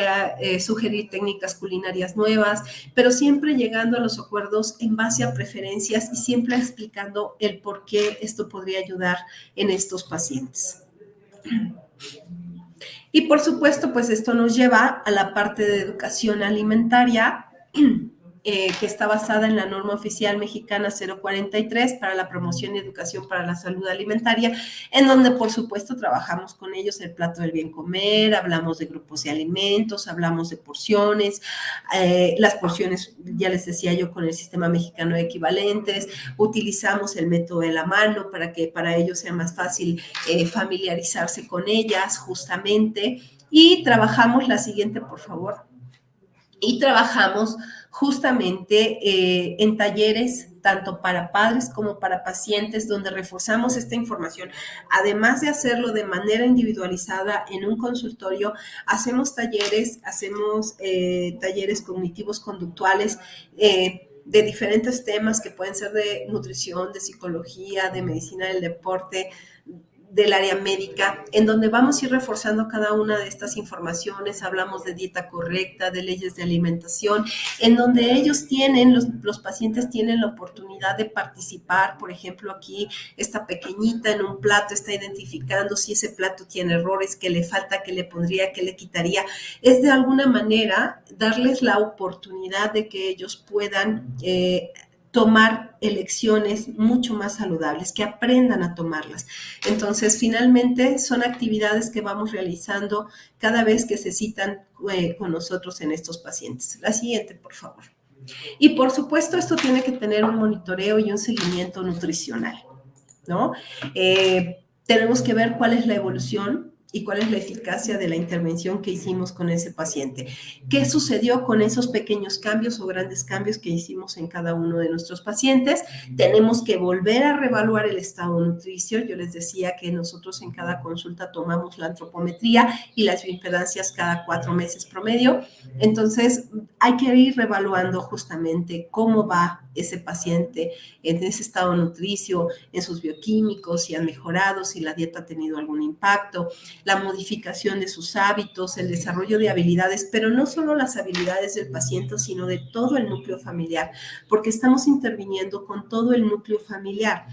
sugerir técnicas culinarias nuevas, pero siempre llegando a los acuerdos en base a preferencias y siempre explicando el por qué esto podría ayudar en estos pacientes. Y por supuesto, pues esto nos lleva a la parte de educación alimentaria, que está basada en la norma oficial mexicana 043 para la promoción y educación para la salud alimentaria, en donde por supuesto trabajamos con ellos el plato del bien comer, hablamos de grupos de alimentos, hablamos de porciones, las porciones, ya les decía yo, con el Sistema Mexicano de Equivalentes, utilizamos el método de la mano para que para ellos sea más fácil familiarizarse con ellas justamente, y trabajamos la siguiente, por favor. Y trabajamos justamente en talleres tanto para padres como para pacientes, donde reforzamos esta información. Además de hacerlo de manera individualizada en un consultorio, hacemos talleres cognitivos conductuales de diferentes temas que pueden ser de nutrición, de psicología, de medicina del deporte, del área médica, en donde vamos a ir reforzando cada una de estas informaciones. Hablamos de dieta correcta, de leyes de alimentación, en donde ellos tienen, los pacientes tienen la oportunidad de participar. Por ejemplo, aquí esta pequeñita en un plato está identificando si ese plato tiene errores, qué le falta, qué le pondría, qué le quitaría. Es de alguna manera darles la oportunidad de que ellos puedan tomar elecciones mucho más saludables, que aprendan a tomarlas. Entonces, finalmente, son actividades que vamos realizando cada vez que se citan con nosotros en estos pacientes. La siguiente, por favor. Y, por supuesto, esto tiene que tener un monitoreo y un seguimiento nutricional, ¿no? Tenemos que ver cuál es la evolución y cuál es la eficacia de la intervención que hicimos con ese paciente. ¿Qué sucedió con esos pequeños cambios o grandes cambios que hicimos en cada uno de nuestros pacientes? Tenemos que volver a reevaluar el estado nutricio. Yo les decía que nosotros en cada consulta tomamos la antropometría y las bioimpedancias cada 4 meses promedio. Entonces, hay que ir reevaluando justamente cómo va ese paciente en ese estado nutricio, en sus bioquímicos, si han mejorado, si la dieta ha tenido algún impacto, la modificación de sus hábitos, el desarrollo de habilidades, pero no solo las habilidades del paciente, sino de todo el núcleo familiar, porque estamos interviniendo con todo el núcleo familiar.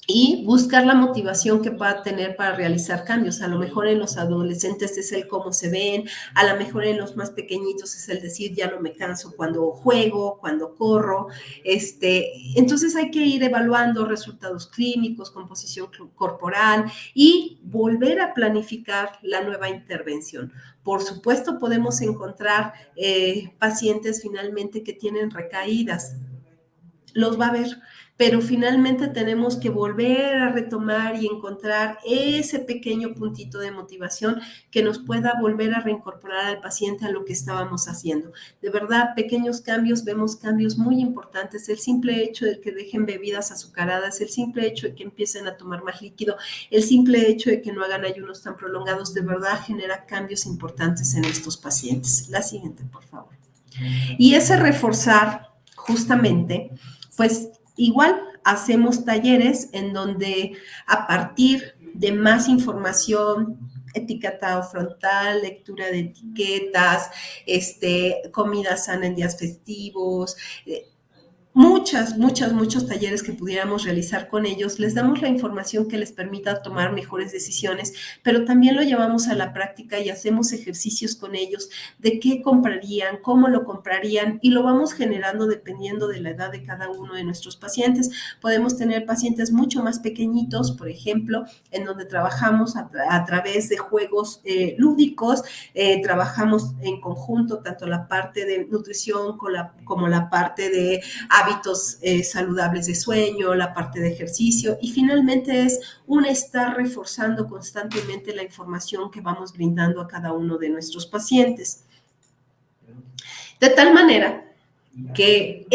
y buscar la motivación que pueda tener para realizar cambios. A lo mejor en los adolescentes es el cómo se ven, a lo mejor en los más pequeñitos es el decir ya no me canso cuando juego, cuando corro. Entonces hay que ir evaluando resultados clínicos, composición corporal y volver a planificar la nueva intervención. Por supuesto, podemos encontrar pacientes finalmente que tienen recaídas, los va a ver, pero finalmente tenemos que volver a retomar y encontrar ese pequeño puntito de motivación que nos pueda volver a reincorporar al paciente a lo que estábamos haciendo. De verdad, pequeños cambios, vemos cambios muy importantes. El simple hecho de que dejen bebidas azucaradas, el simple hecho de que empiecen a tomar más líquido, el simple hecho de que no hagan ayunos tan prolongados, de verdad genera cambios importantes en estos pacientes. La siguiente, por favor. Y ese reforzar justamente, pues igual hacemos talleres en donde a partir de más información, etiquetado frontal, lectura de etiquetas, comida sana en días festivos, muchos talleres que pudiéramos realizar con ellos, les damos la información que les permita tomar mejores decisiones, pero también lo llevamos a la práctica y hacemos ejercicios con ellos de qué comprarían, cómo lo comprarían y lo vamos generando dependiendo de la edad de cada uno de nuestros pacientes. Podemos tener pacientes mucho más pequeñitos, por ejemplo, en donde trabajamos a través de juegos lúdicos, trabajamos en conjunto tanto la parte de nutrición como la parte de hábitos saludables de sueño, la parte de ejercicio y finalmente es un estar reforzando constantemente la información que vamos brindando a cada uno de nuestros pacientes. De tal manera que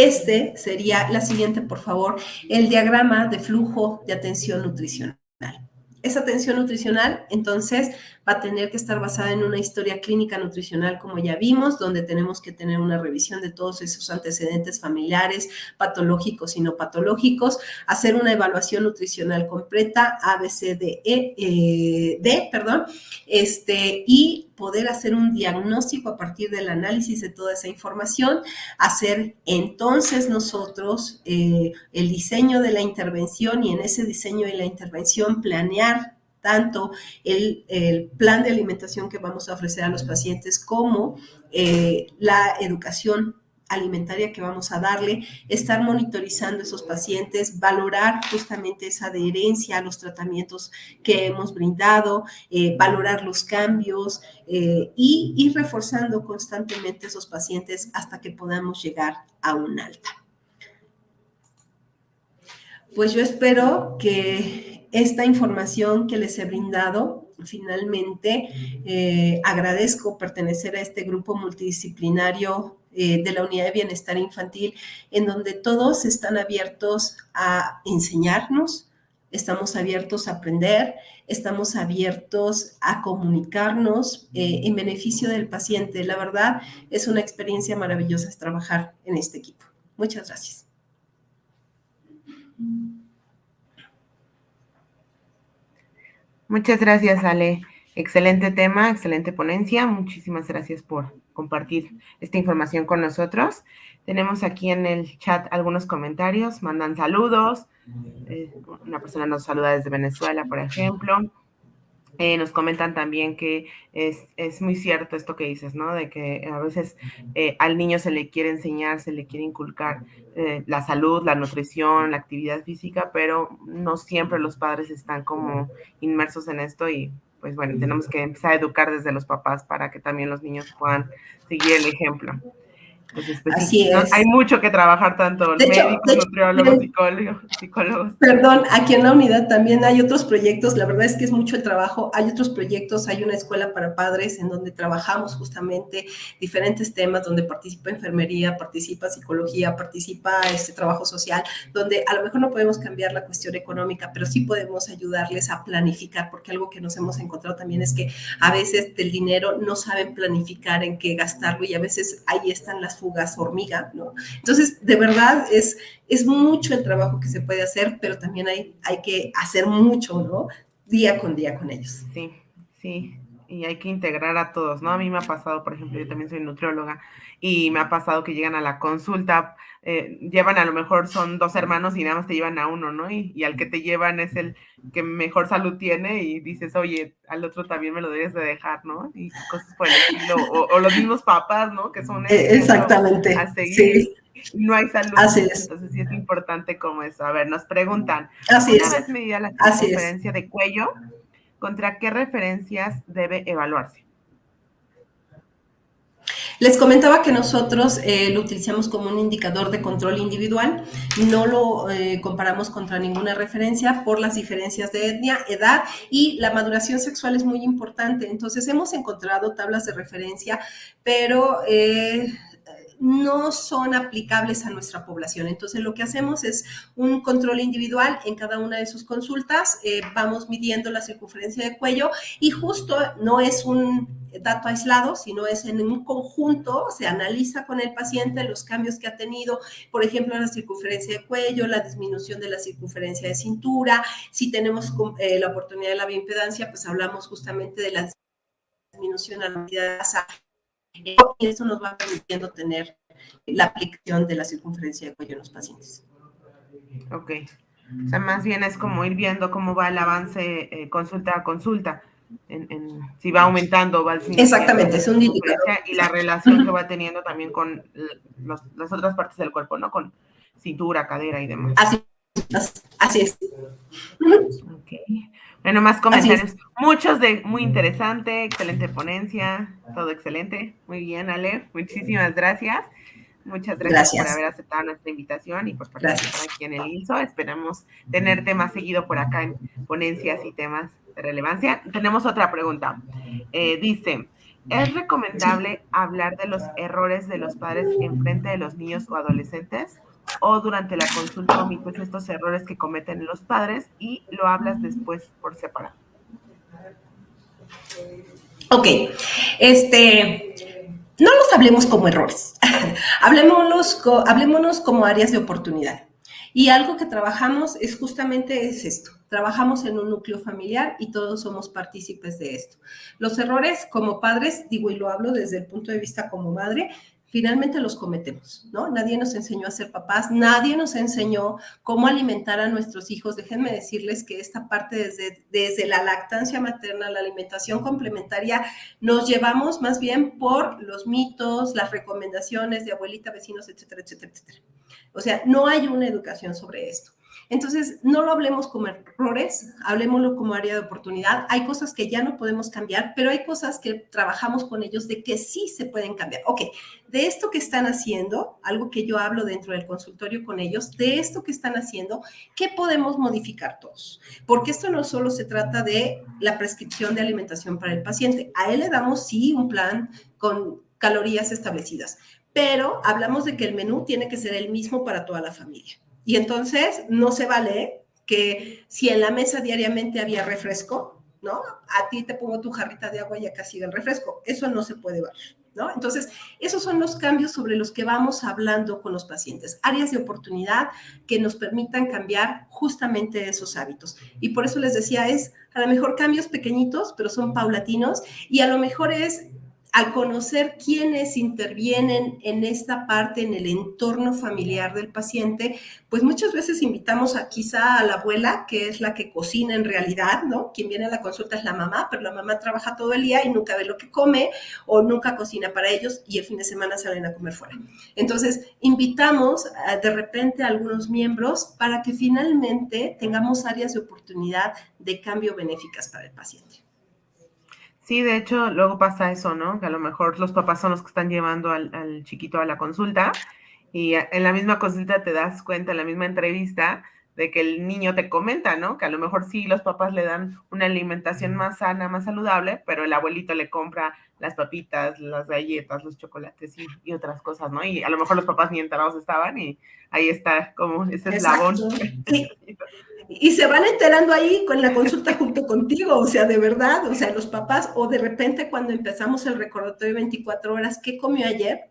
sería la siguiente, por favor, el diagrama de flujo de atención nutricional. Esa atención nutricional, entonces, va a tener que estar basada en una historia clínica nutricional, como ya vimos, donde tenemos que tener una revisión de todos esos antecedentes familiares, patológicos y no patológicos, hacer una evaluación nutricional completa, A, B, C, D, y poder hacer un diagnóstico a partir del análisis de toda esa información, hacer entonces nosotros el diseño de la intervención y en ese diseño de la intervención planear tanto el plan de alimentación que vamos a ofrecer a los pacientes como la educación alimentaria que vamos a darle, estar monitorizando esos pacientes, valorar justamente esa adherencia a los tratamientos que hemos brindado, valorar los cambios y ir reforzando constantemente esos pacientes hasta que podamos llegar a un alta. Pues yo espero que esta información que les he brindado, finalmente agradezco pertenecer a este grupo multidisciplinario de la Unidad de Bienestar Infantil, en donde todos están abiertos a enseñarnos, estamos abiertos a aprender, estamos abiertos a comunicarnos en beneficio del paciente. La verdad, es una experiencia maravillosa trabajar en este equipo. Muchas gracias. Muchas gracias, Ale. Excelente tema, excelente ponencia. Muchísimas gracias por compartir esta información con nosotros. Tenemos aquí en el chat algunos comentarios, mandan saludos. Una persona nos saluda desde Venezuela, por ejemplo. Nos comentan también que es muy cierto esto que dices, ¿no? De que a veces al niño se le quiere enseñar, se le quiere inculcar la salud, la nutrición, la actividad física, pero no siempre los padres están como inmersos en esto y pues bueno, tenemos que empezar a educar desde los papás para que también los niños puedan seguir el ejemplo. Entonces, pues, así sí, es. Hay mucho que trabajar, tanto médicos, nutriólogos, psicólogos. Perdón, aquí en la unidad también hay otros proyectos, la verdad es que es mucho el trabajo, hay otros proyectos, hay una escuela para padres en donde trabajamos justamente diferentes temas, donde participa enfermería, participa psicología, participa trabajo social, donde a lo mejor no podemos cambiar la cuestión económica, pero sí podemos ayudarles a planificar, porque algo que nos hemos encontrado también es que a veces del dinero no saben planificar en qué gastarlo y a veces ahí están las fugas hormiga, ¿no? Entonces, de verdad, es mucho el trabajo que se puede hacer, pero también hay que hacer mucho, ¿no? Día con día con ellos. Sí, sí. Y hay que integrar a todos, ¿no? A mí me ha pasado, por ejemplo, yo también soy nutrióloga y me ha pasado que llegan a la consulta, llevan a lo mejor son 2 hermanos y nada más te llevan a uno, ¿no? Y al que te llevan es el que mejor salud tiene y dices, oye, al otro también me lo debes de dejar, ¿no? Y cosas por el estilo. O los mismos papás, ¿no? Que son el ejemplo a Exactamente, seguir sí, y no hay salud. así es, Entonces sí es importante como eso. A ver, nos preguntan, así una es, vez medida la así es. circunferencia de cuello, ¿contra qué referencias debe evaluarse? Les comentaba que nosotros lo utilizamos como un indicador de control individual, no lo comparamos contra ninguna referencia por las diferencias de etnia, edad y la maduración sexual es muy importante. Entonces hemos encontrado tablas de referencia, pero no son aplicables a nuestra población. Entonces, lo que hacemos es un control individual en cada una de sus consultas, vamos midiendo la circunferencia de cuello y justo no es un dato aislado, sino es en un conjunto, se analiza con el paciente los cambios que ha tenido, por ejemplo, la circunferencia de cuello, la disminución de la circunferencia de cintura, si tenemos la oportunidad de la bioimpedancia, pues hablamos justamente de la disminución a la medida de grasa, y eso nos va permitiendo tener la aplicación de la circunferencia de cuello en los pacientes. Ok. O sea, más bien es como ir viendo cómo va el avance consulta a consulta, si va aumentando o va disminuyendo Exactamente, la es un indicador. circunferencia y la relación que va teniendo también con las otras partes del cuerpo, ¿no? Con cintura, cadera y demás. Así es. Ok. Bueno, más Así es. comentarios. Muchos de muy interesante, excelente ponencia, todo excelente. Muy bien, Ale. Muchísimas gracias. Muchas gracias por Gracias. haber aceptado nuestra invitación y por participar Gracias. aquí en el INSO. Esperamos tenerte más seguido por acá en ponencias y temas de relevancia. Tenemos otra pregunta. Dice, ¿es Sí. recomendable hablar de los errores de los padres en frente de los niños o adolescentes? ¿O durante la consulta omites estos errores que cometen los padres y lo hablas después por separado? Ok. No los hablemos como errores. Hablémonos como áreas de oportunidad. Y algo que trabajamos es justamente es esto. Trabajamos en un núcleo familiar y todos somos partícipes de esto. Los errores como padres, digo, y lo hablo desde el punto de vista como madre, finalmente los cometemos, ¿no? Nadie nos enseñó a ser papás, nadie nos enseñó cómo alimentar a nuestros hijos. Déjenme decirles que esta parte desde la lactancia materna, la alimentación complementaria, nos llevamos más bien por los mitos, las recomendaciones de abuelita, vecinos, etcétera, etcétera, etcétera. O sea, no hay una educación sobre esto. Entonces, no lo hablemos como errores, hablemoslo como área de oportunidad. Hay cosas que ya no podemos cambiar, pero hay cosas que trabajamos con ellos de que sí se pueden cambiar. Ok, de esto que están haciendo, algo que yo hablo dentro del consultorio con ellos, de esto que están haciendo, ¿qué podemos modificar todos? Porque esto no solo se trata de la prescripción de alimentación para el paciente. A él le damos, sí, un plan con calorías establecidas, pero hablamos de que el menú tiene que ser el mismo para toda la familia. Y entonces no se vale que si en la mesa diariamente había refresco, ¿no? A ti te pongo tu jarrita de agua y acá sigue el refresco. Eso no se puede valer, ¿no? Entonces, esos son los cambios sobre los que vamos hablando con los pacientes. Áreas de oportunidad que nos permitan cambiar justamente esos hábitos. Y por eso les decía, es a lo mejor cambios pequeñitos, pero son paulatinos, y a lo mejor es al conocer quiénes intervienen en esta parte, en el entorno familiar del paciente, pues muchas veces invitamos quizá a la abuela, que es la que cocina en realidad, ¿no? Quien viene a la consulta es la mamá, pero la mamá trabaja todo el día y nunca ve lo que come o nunca cocina para ellos y el fin de semana salen a comer fuera. Entonces, invitamos de repente a algunos miembros para que finalmente tengamos áreas de oportunidad de cambio benéficas para el paciente. Sí, de hecho, luego pasa eso, ¿no? Que a lo mejor los papás son los que están llevando al chiquito a la consulta y en la misma consulta te das cuenta, en la misma entrevista, de que el niño te comenta, ¿no? Que a lo mejor sí los papás le dan una alimentación más sana, más saludable, pero el abuelito le compra las papitas, las galletas, los chocolates y otras cosas, ¿no? Y a lo mejor los papás ni enterados estaban y ahí está como ese eslabón. Exacto. Y se van enterando ahí con la consulta junto contigo, o sea, de verdad, o sea, los papás, o de repente cuando empezamos el recordatorio 24 horas, ¿qué comió ayer?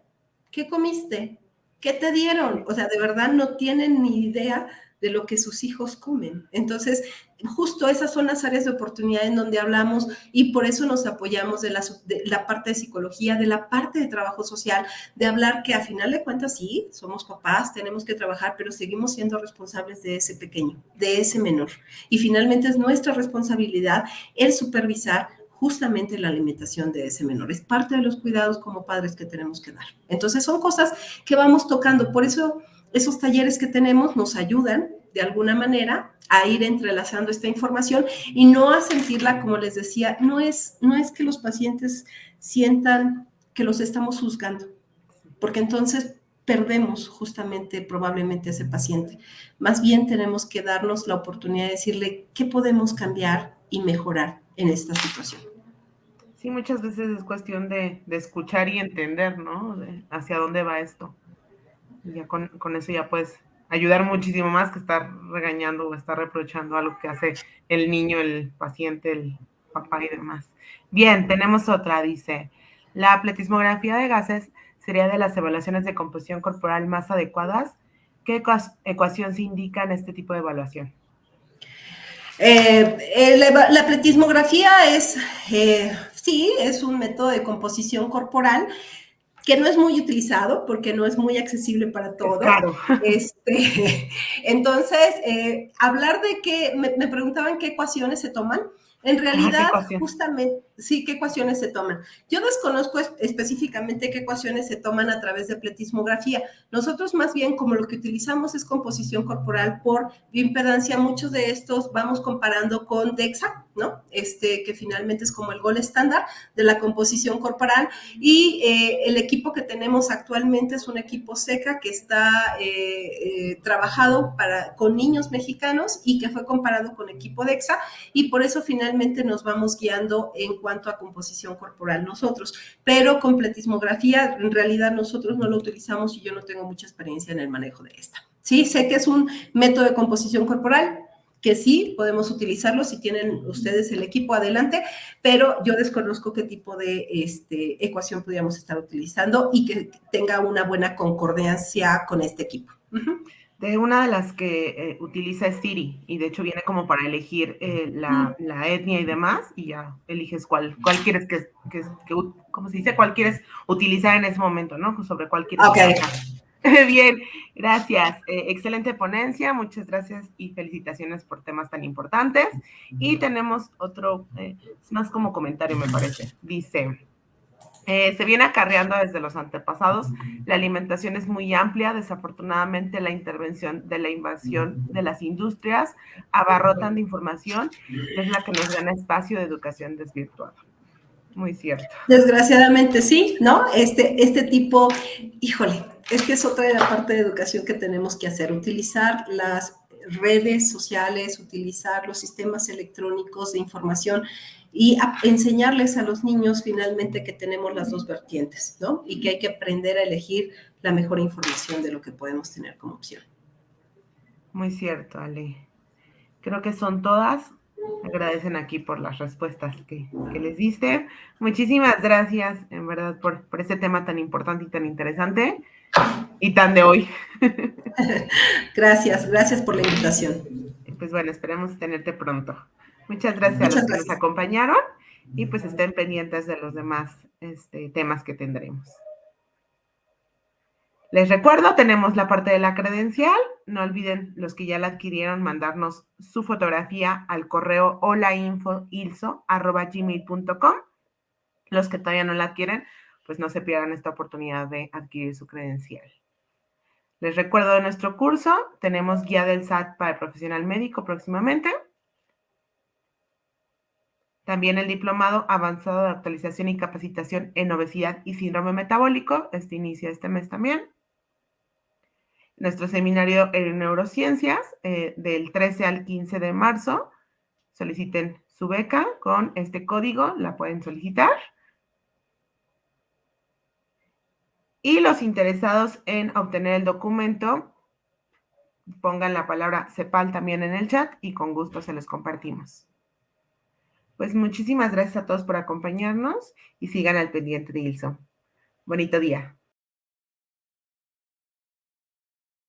¿Qué comiste? ¿Qué te dieron? O sea, de verdad no tienen ni idea de lo que sus hijos comen. Entonces, justo esas son las áreas de oportunidad en donde hablamos y por eso nos apoyamos de la parte de psicología, de la parte de trabajo social, de hablar que a final de cuentas sí, somos papás, tenemos que trabajar, pero seguimos siendo responsables de ese pequeño, de ese menor. Y finalmente es nuestra responsabilidad el supervisar justamente la alimentación de ese menor. Es parte de los cuidados como padres que tenemos que dar. Entonces son cosas que vamos tocando. Por eso esos talleres que tenemos nos ayudan de alguna manera a ir entrelazando esta información y no a sentirla, como les decía, no es que los pacientes sientan que los estamos juzgando, porque entonces perdemos justamente probablemente a ese paciente. Más bien tenemos que darnos la oportunidad de decirle qué podemos cambiar y mejorar en esta situación. Sí, muchas veces es cuestión de escuchar y entender, ¿no? Hacia dónde va esto. Y ya con eso ya puedes ayudar muchísimo más que estar regañando o estar reprochando algo que hace el niño, el paciente, el papá y demás. Bien, tenemos otra, dice, la pletismografía de gases sería de las evaluaciones de composición corporal más adecuadas. ¿Qué ecuación se indica en este tipo de evaluación? La pletismografía sí, es un método de composición corporal que no es muy utilizado porque no es muy accesible para todos. Es caro. Entonces, hablar de que me preguntaban qué ecuaciones se toman. En realidad, justamente, sí, ¿qué ecuaciones se toman? Yo desconozco específicamente qué ecuaciones se toman a través de pletismografía. Nosotros más bien como lo que utilizamos es composición corporal por bioimpedancia. Muchos de estos vamos comparando con DEXA, ¿no? Que finalmente es como el gol estándar de la composición corporal. Y el equipo que tenemos actualmente es un equipo SECA que está trabajado con niños mexicanos y que fue comparado con equipo DEXA y por eso finalmente nos vamos guiando en cuanto a composición corporal nosotros, pero con pletismografía en realidad nosotros no lo utilizamos y yo no tengo mucha experiencia en el manejo de esta. Sí, sé que es un método de composición corporal, que sí podemos utilizarlo si tienen ustedes el equipo adelante, pero yo desconozco qué tipo de ecuación podríamos estar utilizando y que tenga una buena concordancia con este equipo. De una de las que utiliza es Siri y de hecho viene como para elegir la etnia y demás y ya eliges cuál quieres que ¿cómo se dice? Cuál quieres utilizar en ese momento, ¿no? Sobre cuál quieres trabajar. Bien, gracias. Excelente ponencia, muchas gracias y felicitaciones por temas tan importantes. Y tenemos otro, es más como comentario me parece. Dice, se viene acarreando desde los antepasados, la alimentación es muy amplia, desafortunadamente la intervención de la invasión de las industrias abarrotan de información, es la que nos gana espacio de educación desvirtuada. Muy cierto. Desgraciadamente sí, ¿no? Este tipo, híjole, es que es otra de la parte de educación que tenemos que hacer, utilizar las redes sociales, utilizar los sistemas electrónicos de información y enseñarles a los niños finalmente que tenemos las dos vertientes, ¿no? Y que hay que aprender a elegir la mejor información de lo que podemos tener como opción. Muy cierto, Ale. Creo que son todas. Agradecen aquí por las respuestas que les diste. Muchísimas gracias, en verdad, por este tema tan importante y tan interesante y tan de hoy. Gracias por la invitación. Pues bueno, esperemos tenerte pronto. Muchas gracias a los que nos acompañaron y pues estén pendientes de los demás temas que tendremos. Les recuerdo, tenemos la parte de la credencial. No olviden, los que ya la adquirieron, mandarnos su fotografía al correo holainfoilso@gmail.com. Los que todavía no la adquieren, pues no se pierdan esta oportunidad de adquirir su credencial. Les recuerdo de nuestro curso, tenemos guía del SAT para el profesional médico próximamente. También el diplomado avanzado de actualización y capacitación en obesidad y síndrome metabólico. Inicia este mes también. Nuestro seminario en neurociencias del 13 al 15 de marzo. Soliciten su beca con este código, la pueden solicitar. Y los interesados en obtener el documento, pongan la palabra CEPAL también en el chat y con gusto se los compartimos. Pues muchísimas gracias a todos por acompañarnos y sigan al pendiente de ILSO. Bonito día.